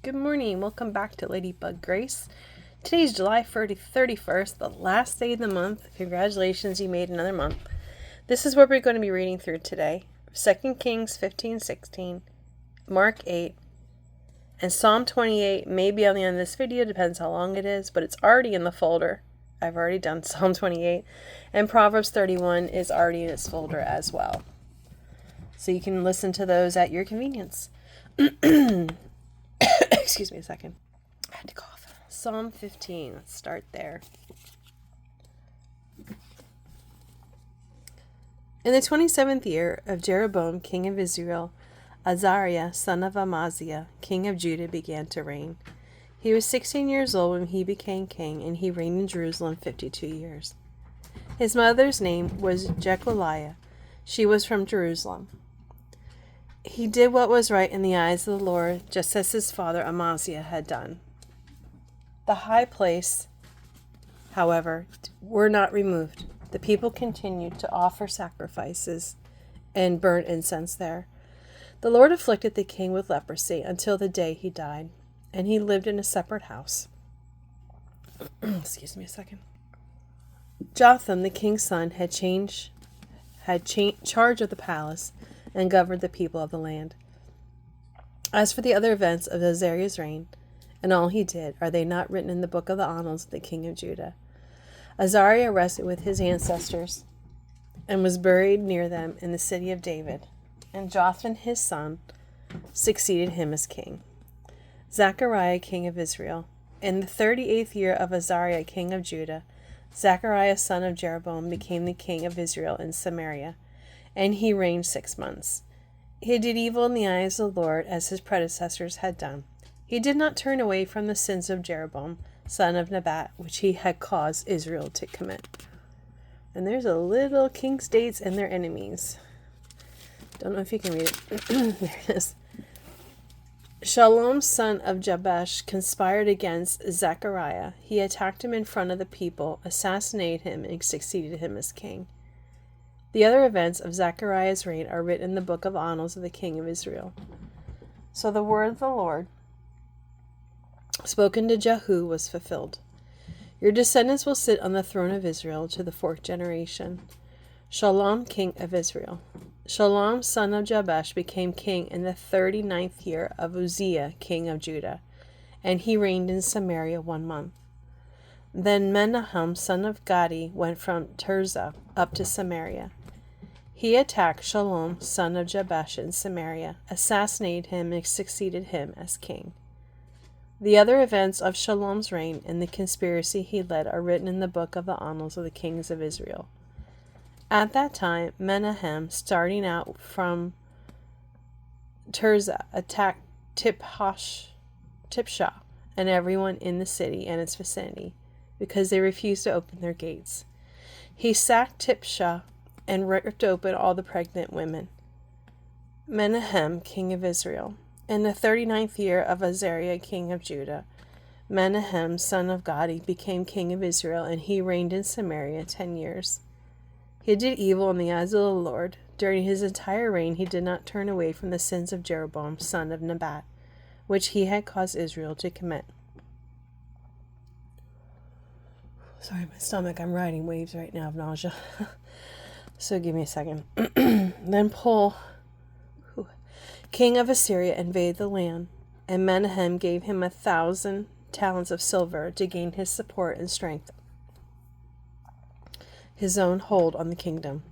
Good morning. Welcome back to Ladybug Grace. Today's July 31st, the last day of the month. Congratulations, you made another month. This is what we're going to be reading through today. 2 Kings 15:16, Mark 8, and Psalm 28 may be on the end of this video, depends how long it is, but it's already in the folder. I've already done Psalm 28, and Proverbs 31 is already in its folder as well. So you can listen to those at your convenience. Excuse me a second. I had to cough. Psalm 15. Let's start there. In the 27th year of Jeroboam, king of Israel, Azariah, son of Amaziah, king of Judah, began to reign. He was 16 years old when he became king, and he reigned in Jerusalem 52 years. His mother's name was Jecholiah. She was from Jerusalem. He did what was right in the eyes of the Lord, just as his father Amaziah had done. The high place, however, were not removed. The people continued to offer sacrifices and burn incense there. The Lord afflicted the king with leprosy until the day he died, and he lived in a separate house. Excuse me a second. Jotham, the king's son, had charge of the palace and governed the people of the land. As for the other events of Azariah's reign, and all he did, are they not written in the book of the annals of the king of Judah? Azariah rested with his ancestors, and was buried near them in the city of David, and Jotham his son succeeded him as king. Zechariah, king of Israel. In the 38th year of Azariah, king of Judah, Zechariah, son of Jeroboam, became the king of Israel in Samaria, and he reigned 6 months. He did evil in the eyes of the Lord, as his predecessors had done. He did not turn away from the sins of Jeroboam, son of Nebat, which he had caused Israel to commit. And there's a little king states and their enemies. Don't know if you can read it. There it is. Shallum, son of Jabesh, conspired against Zechariah. He attacked him in front of the people, assassinated him, and succeeded him as king. The other events of Zechariah's reign are written in the book of annals of the king of Israel. So the word of the Lord, spoken to Jehu, was fulfilled. Your descendants will sit on the throne of Israel to the fourth generation. Shallum, king of Israel. Shallum, son of Jabesh, became king in the 39th year of Uzziah, king of Judah, and he reigned in Samaria 1 month. Then Menahem, son of Gadi, went from Tirzah up to Samaria. He attacked Shallum, son of Jabesh, in Samaria, assassinated him, and succeeded him as king. The other events of Shallum's reign and the conspiracy he led are written in the book of the annals of the kings of Israel. At that time, Menahem, starting out from Tirzah, attacked Tipshah and everyone in the city and its vicinity, because they refused to open their gates. He sacked Tipshah and ripped open all the pregnant women. Menahem, king of Israel. In the 39th year of Azariah, king of Judah, Menahem, son of Gadi, became king of Israel, and he reigned in Samaria 10 years. He did evil in the eyes of the Lord. During his entire reign he did not turn away from the sins of Jeroboam, son of Nebat, which he had caused Israel to commit. Sorry, my stomach, I'm riding waves right now of nausea. So give me a second. Then Pul, king of Assyria, invaded the land, and Menahem gave him 1,000 talents of silver to gain his support and strength, his own hold on the kingdom.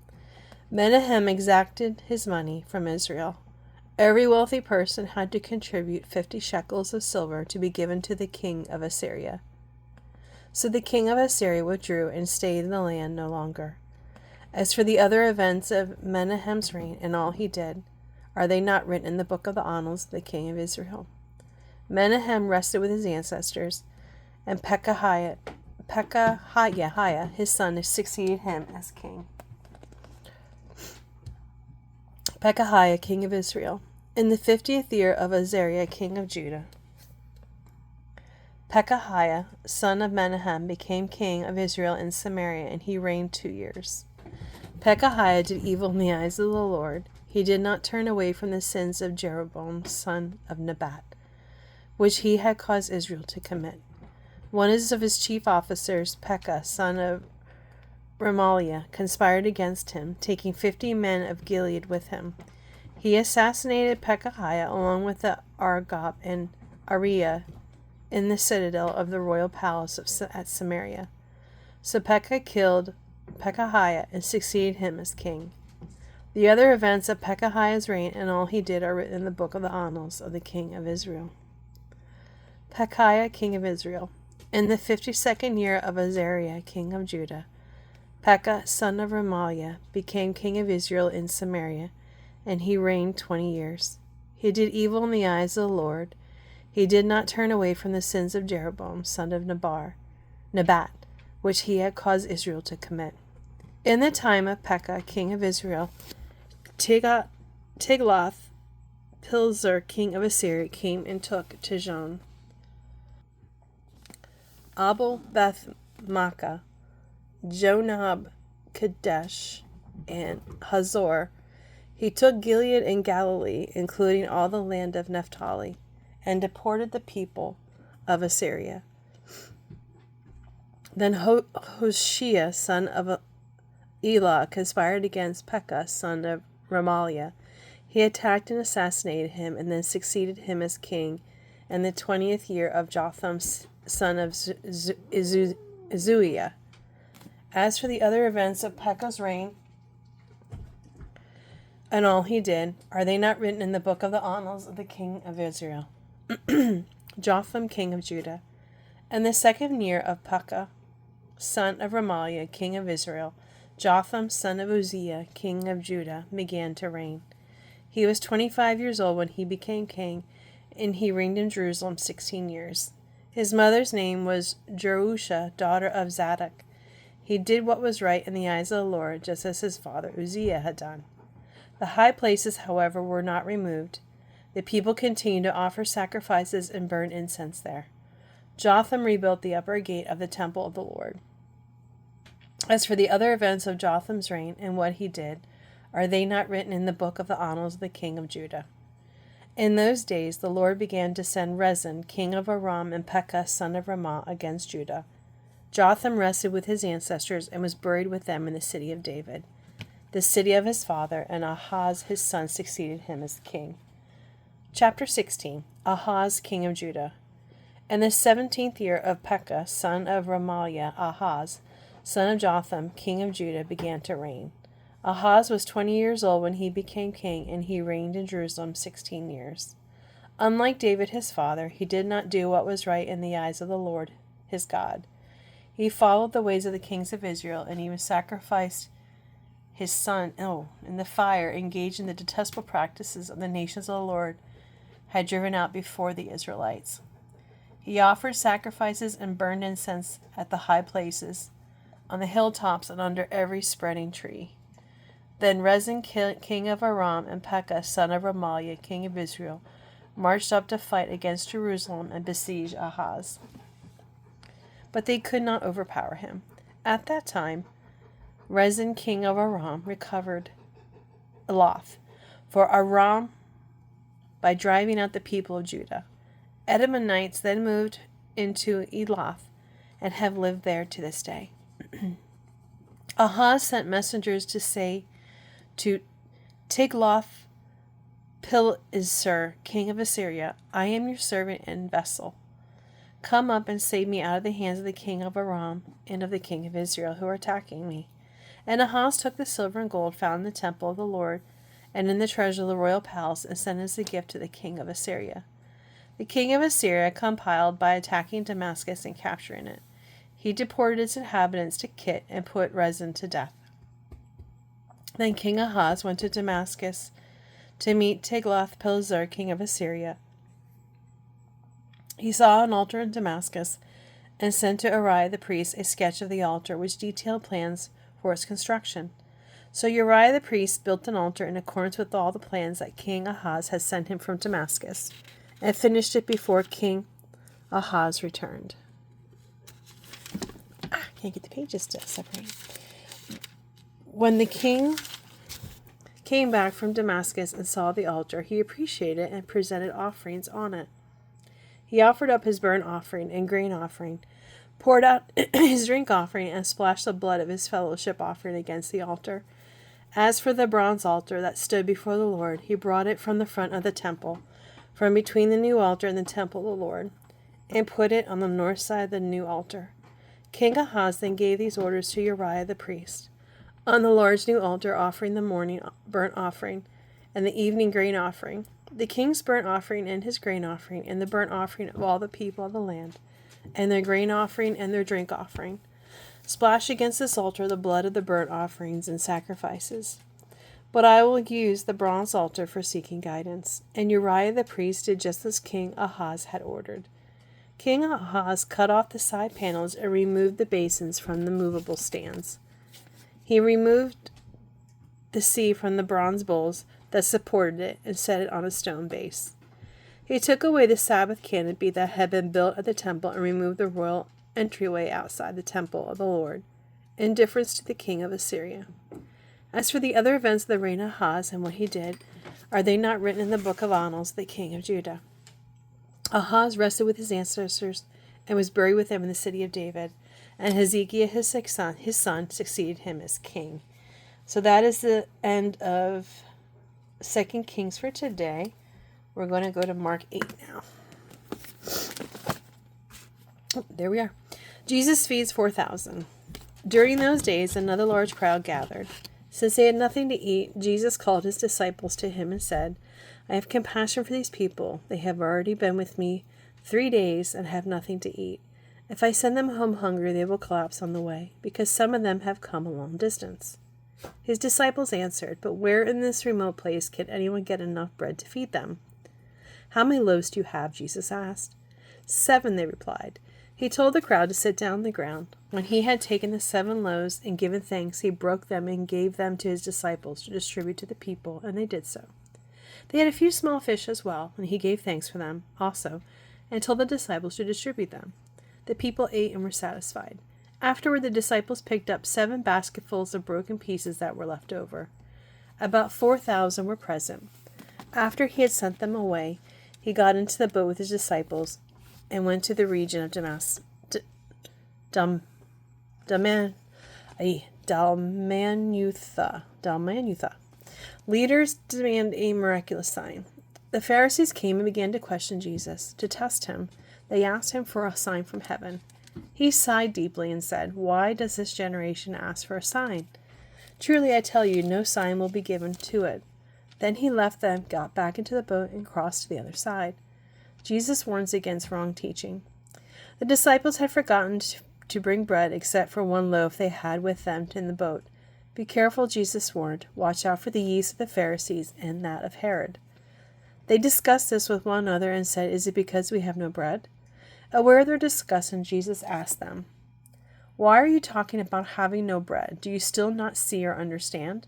Menahem exacted his money from Israel. Every wealthy person had to contribute 50 shekels of silver to be given to the king of Assyria. So the king of Assyria withdrew and stayed in the land no longer. As for the other events of Menahem's reign and all he did, are they not written in the book of the annals of the king of Israel? Menahem rested with his ancestors, and Pekahiah, his son, succeeded him as king. Pekahiah, king of Israel. In the 50th year of Azariah, king of Judah, Pekahiah, son of Menahem, became king of Israel in Samaria, and he reigned 2 years. Pekahiah did evil in the eyes of the Lord. He did not turn away from the sins of Jeroboam, son of Nebat, which he had caused Israel to commit. One of his chief officers, Pekah, son of Remaliah, conspired against him, taking 50 men of Gilead with him. He assassinated Pekahiah along with the Argob and Ariah in the citadel of the royal palace at Samaria. So Pekah killed Pekahiah and succeeded him as king. The other events of Pekahiah's reign and all he did are written in the book of the annals of the king of Israel. Pekahiah, king of Israel. In the 52nd year of Azariah, king of Judah, Pekah, son of Remaliah, became king of Israel in Samaria, and he reigned 20 years. He did evil in the eyes of the Lord. He did not turn away from the sins of Jeroboam, son of Nebat, which he had caused Israel to commit. In the time of Pekah, king of Israel, Tiglath-Pileser, king of Assyria, came and took Tijon, Abel Beth-Maachah, Jonab, Kadesh, and Hazor. He took Gilead and Galilee, including all the land of Naphtali, and deported the people of Assyria. Then Hoshea, son of Elah, conspired against Pekah, son of Remaliah. He attacked and assassinated him, and then succeeded him as king in the 20th year of Jotham, son of Uzziah. As for the other events of Pekah's reign and all he did, are they not written in the book of the annals of the king of Israel? Jotham, king of Judah. In the 2nd year of Pekah, son of Remaliah, king of Israel, Jotham, son of Uzziah, king of Judah, began to reign. He was 25 years old when he became king, and he reigned in Jerusalem 16 years. His mother's name was Jerusha, daughter of Zadok. He did what was right in the eyes of the Lord, just as his father Uzziah had done. The high places, however, were not removed. The people continued to offer sacrifices and burn incense there. Jotham rebuilt the upper gate of the temple of the Lord. As for the other events of Jotham's reign and what he did, are they not written in the book of the annals of the king of Judah? In those days the Lord began to send Rezin, king of Aram, and Pekah, son of Ramah, against Judah. Jotham rested with his ancestors and was buried with them in the city of David, the city of his father, and Ahaz his son succeeded him as king. Chapter 16. Ahaz, king of Judah. In the 17th year of Pekah, son of Remaliah, Ahaz, son of Jotham, king of Judah, began to reign. Ahaz was 20 years old when he became king, and he reigned in Jerusalem 16 years. Unlike David his father, he did not do what was right in the eyes of the Lord his God. He followed the ways of the kings of Israel, and even sacrificed his son in the fire, engaged in the detestable practices of the nations of the Lord had driven out before the Israelites. He offered sacrifices and burned incense at the high places, on the hilltops, and under every spreading tree. Then Rezin, king of Aram, and Pekah, son of Remaliah, king of Israel, marched up to fight against Jerusalem and besiege Ahaz. But they could not overpower him. At that time, Rezin, king of Aram, recovered Elath for Aram by driving out the people of Judah. Edomites then moved into Elath and have lived there to this day. Ahaz sent messengers to say to Tiglath-Pileser, king of Assyria, I am your servant and vessel. Come up and save me out of the hands of the king of Aram and of the king of Israel, who are attacking me. And Ahaz took the silver and gold found in the temple of the Lord and in the treasure of the royal palace, and sent as a gift to the king of Assyria. The king of Assyria compiled by attacking Damascus and capturing it. He deported its inhabitants to Kit and put Rezin to death. Then King Ahaz went to Damascus to meet Tiglath-Pileser, king of Assyria. He saw an altar in Damascus and sent to Uriah the priest a sketch of the altar, which detailed plans for its construction. So Uriah the priest built an altar in accordance with all the plans that King Ahaz had sent him from Damascus, and finished it before King Ahaz returned. Can't get the pages to separate. When the king came back from Damascus and saw the altar, he appreciated it and presented offerings on it. He offered up his burnt offering and grain offering, poured out his drink offering, and splashed the blood of his fellowship offering against the altar. As for the bronze altar that stood before the Lord, he brought it from the front of the temple, from between the new altar and the temple of the Lord, and put it on the north side of the new altar. King Ahaz then gave these orders to Uriah the priest. On the large new altar offering the morning burnt offering and the evening grain offering, the king's burnt offering and his grain offering, and the burnt offering of all the people of the land, and their grain offering and their drink offering. Splash against this altar the blood of the burnt offerings and sacrifices. But I will use the bronze altar for seeking guidance. And Uriah the priest did just as King Ahaz had ordered. King Ahaz cut off the side panels and removed the basins from the movable stands. He removed the sea from the bronze bowls that supported it and set it on a stone base. He took away the Sabbath canopy that had been built at the temple and removed the royal entryway outside the temple of the Lord, in deference to the king of Assyria. As for the other events of the reign of Ahaz and what he did, are they not written in the book of Annals, the king of Judah? Ahaz rested with his ancestors and was buried with them in the city of David, and Hezekiah his son succeeded him as king. So that is the end of 2 Kings for today. We're going to go to Mark 8 now. Oh, there we are. Jesus feeds 4,000. During those days, another large crowd gathered. Since they had nothing to eat, Jesus called his disciples to him and said, I have compassion for these people. They have already been with me 3 days and have nothing to eat. If I send them home hungry, they will collapse on the way, because some of them have come a long distance. His disciples answered, But where in this remote place can anyone get enough bread to feed them? How many loaves do you have? Jesus asked. 7, they replied. He told the crowd to sit down on the ground. When he had taken the 7 loaves and given thanks, he broke them and gave them to his disciples to distribute to the people, and they did so. They had a few small fish as well, and he gave thanks for them also, and told the disciples to distribute them. The people ate and were satisfied. Afterward, the disciples picked up 7 basketfuls of broken pieces that were left over. About 4,000 were present. After he had sent them away, he got into the boat with his disciples and went to the region of Dalmanutha. Leaders demand a miraculous sign. The Pharisees came and began to question Jesus. To test him, they asked him for a sign from heaven. He sighed deeply and said, Why does this generation ask for a sign? Truly I tell you, no sign will be given to it. Then he left them, got back into the boat, and crossed to the other side. Jesus warns against wrong teaching. The disciples had forgotten to bring bread except for 1 loaf they had with them in the boat. Be careful, Jesus warned. Watch out for the yeast of the Pharisees and that of Herod. They discussed this with one another and said, Is it because we have no bread? Aware of their discussion, Jesus asked them, Why are you talking about having no bread? Do you still not see or understand?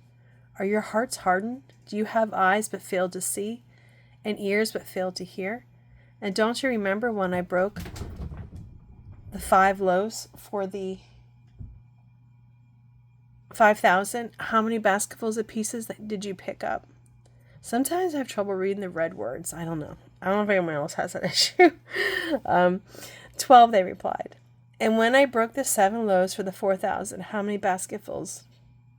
Are your hearts hardened? Do you have eyes but fail to see, and ears but fail to hear? And don't you remember when I broke the 5 loaves for the 5,000? How many basketfuls of pieces did you pick up? Sometimes I have trouble reading the red words. I don't know if anyone else has that issue. 12, they replied. And when I broke the 7 loaves for the 4,000, how many basketfuls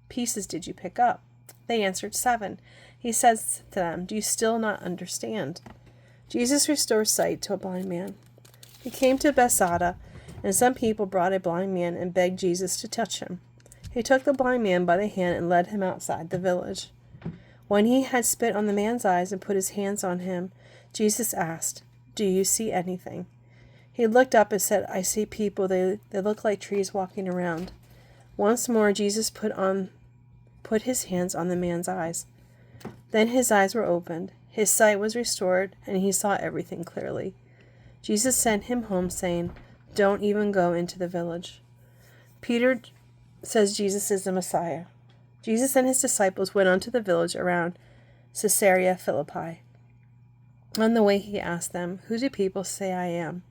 pieces did you pick up? They answered, 7. He says to them, Do you still not understand? Jesus restores sight to a blind man. He came to Bethsaida, and some people brought a blind man and begged Jesus to touch him. He took the blind man by the hand and led him outside the village. When he had spit on the man's eyes and put his hands on him, Jesus asked, Do you see anything? He looked up and said, I see people. They look like trees walking around. Once more, Jesus put his hands on the man's eyes. Then his eyes were opened. His sight was restored, and he saw everything clearly. Jesus sent him home, saying, Don't even go into the village. Peter says Jesus is the Messiah. Jesus and his disciples went on to the village around Caesarea Philippi. On the way he asked them, Who do people say I am?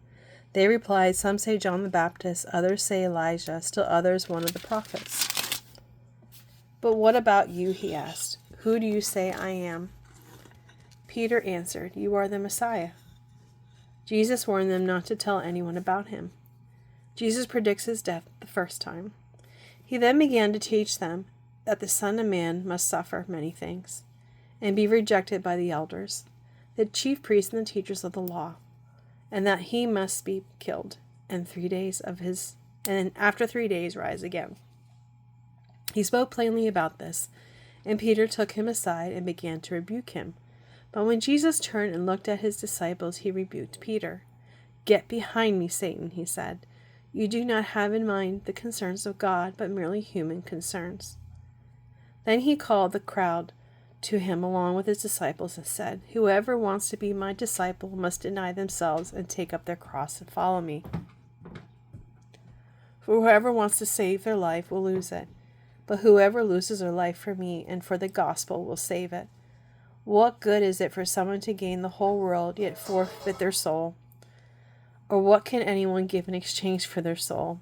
They replied, Some say John the Baptist, others say Elijah, still others one of the prophets. But what about you? He asked. Who do you say I am? Peter answered, You are the Messiah. Jesus warned them not to tell anyone about him. Jesus predicts his death the first time. He then began to teach them that the Son of Man must suffer many things, and be rejected by the elders, the chief priests and the teachers of the law, and that he must be killed, and after 3 days rise again. He spoke plainly about this, and Peter took him aside and began to rebuke him. But when Jesus turned and looked at his disciples, he rebuked Peter. "Get behind me, Satan," he said. "You do not have in mind the concerns of God, but merely human concerns." Then he called the crowd to him along with his disciples and said, "Whoever wants to be my disciple must deny themselves and take up their cross and follow me. For whoever wants to save their life will lose it, but whoever loses their life for me and for the gospel will save it. What good is it for someone to gain the whole world yet forfeit their soul? Or what can anyone give in exchange for their soul?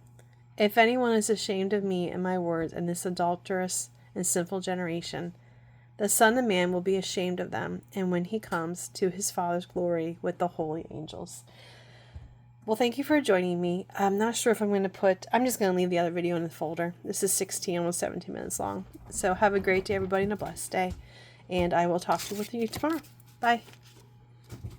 If anyone is ashamed of me and my words in this adulterous and sinful generation, the Son of Man will be ashamed of them, and when he comes to his Father's glory with the holy angels." Well, thank you for joining me. I'm not sure if I'm just going to leave the other video in the folder. This is 16, almost 17 minutes long. So have a great day, everybody, and a blessed day. And I will talk with you tomorrow. Bye.